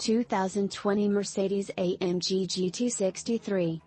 2020 Mercedes-AMG GT 63.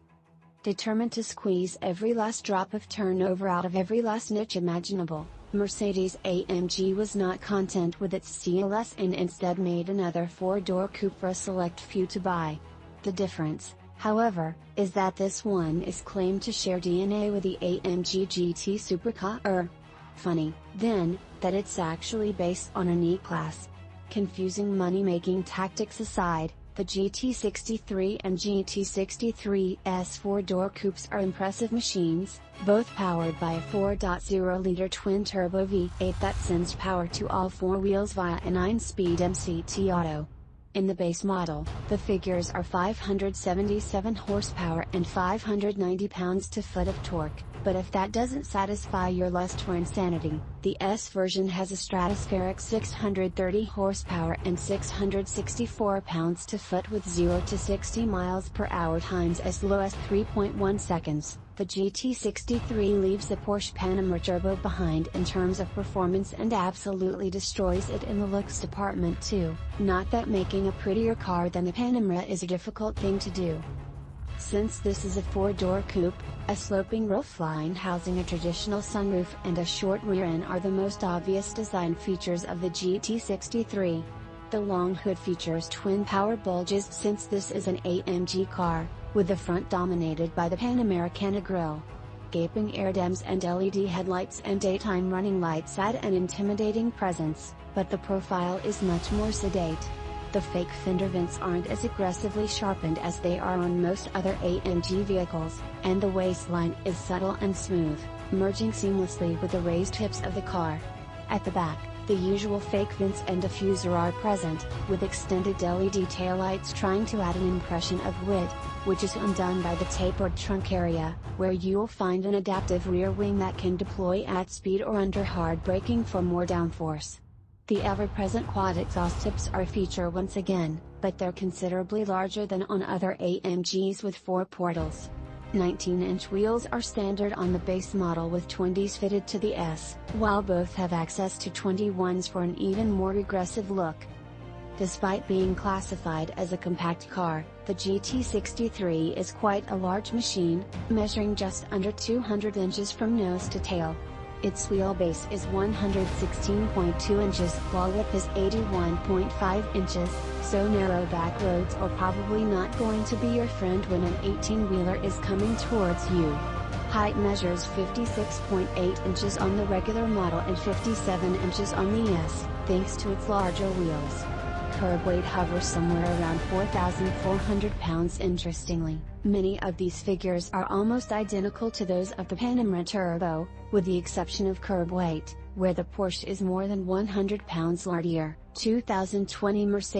Determined to squeeze every last drop of turnover out of every last niche imaginable, Mercedes-AMG was not content with its CLS and instead made another four-door coupe for a select few to buy. The difference, however, is that this one is claimed to share DNA with the AMG GT supercar. Funny, then, that it's actually based on an E-Class. Confusing money-making tactics aside, the GT63 and GT63S four-door coupes are impressive machines, both powered by a 4.0-liter twin-turbo V8 that sends power to all four wheels via a 9-speed MCT auto. In the base model, the figures are 577 horsepower and 590 pounds-to-foot of torque, but if that doesn't satisfy your lust for insanity, the S version has a stratospheric 630 horsepower and 664 pounds-to-foot with 0 to 60 miles per hour times as low as 3.1 seconds. The GT63 leaves the Porsche Panamera Turbo behind in terms of performance and absolutely destroys it in the looks department too. Not that making a prettier car than the Panamera is a difficult thing to do. Since this is a four-door coupe, a sloping roofline housing a traditional sunroof and a short rear end are the most obvious design features of the GT63. The long hood features twin power bulges since this is an AMG car, with the front dominated by the Panamericana grille. Gaping air dams and LED headlights and daytime running lights add an intimidating presence, but the profile is much more sedate. The fake fender vents aren't as aggressively sharpened as they are on most other AMG vehicles, and the waistline is subtle and smooth, merging seamlessly with the raised hips of the car. At the back, the usual fake vents and diffuser are present, with extended LED taillights trying to add an impression of width, which is undone by the tapered trunk area, where you'll find an adaptive rear wing that can deploy at speed or under hard braking for more downforce. The ever-present quad exhaust tips are a feature once again, but they're considerably larger than on other AMGs with four portals. 19-inch wheels are standard on the base model with 20s fitted to the S, while both have access to 21s for an even more aggressive look. Despite being classified as a compact car, the GT63 is quite a large machine, measuring just under 200 inches from nose to tail. Its wheelbase is 116.2 inches while width is 81.5 inches, so narrow back roads are probably not going to be your friend when an 18-wheeler is coming towards you. Height measures 56.8 inches on the regular model and 57 inches on the S, thanks to its larger wheels. Curb weight hovers somewhere around 4,400 pounds. Interestingly, many of these figures are almost identical to those of the Panamera Turbo, with the exception of curb weight, where the Porsche is more than 100 pounds lighter. 2020 Mercedes